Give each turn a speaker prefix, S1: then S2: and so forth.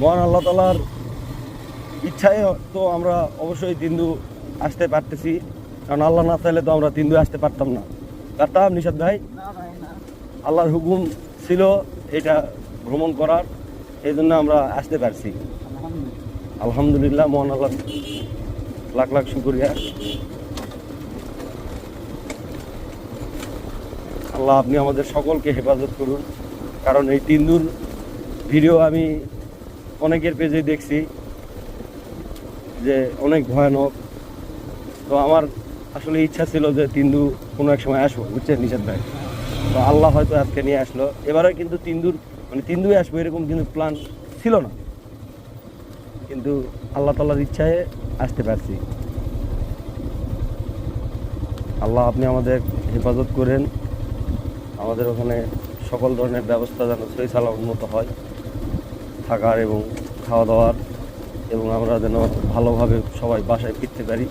S1: মহান আল্লাহ তাআলার ইচ্ছায় তো আমরা অবশ্যই তিন্দু আসতে পারতেছি, কারণ আল্লাহ না চাইলে তো আমরা তিন্দু আসতে পারতাম না। পারতাম নিশাদ ভাই? আল্লাহর হুকুম ছিল এটা ভ্রমণ করার, এই জন্য আমরা আসতে পারছি। আলহামদুলিল্লাহ, মহান আল্লাহ লাখ লাখ শুকরিয়া। আল্লাহ আপনি আমাদের সকলকে হেফাজত করুন, কারণ এই তিন্দুর ভিডিও আমি অনেকের পেজে দেখছি যে অনেক ভয়ানক। তো আমার আসলে ইচ্ছা ছিল যে তিন্দু কোনো এক সময় আসবো, বুঝছেন নিশাদ ভাই? তো আল্লাহ হয়তো আজকে নিয়ে আসলো। এবারে কিন্তু তিন্দুই আসবো এরকম কিন্তু প্ল্যান ছিল না, কিন্তু আল্লাহ তাআলার ইচ্ছায় আসতে পারছি। আল্লাহ আপনি আমাদের হেফাজত করেন, আমাদের ওখানে সকল ধরনের ব্যবস্থা যেন সহি সালামত মতো হয়, থাকার এবং খাওয়া দাওয়ার, এবং আমরা যেন ভালোভাবে সবাই বাসায় ফিরতে পারি।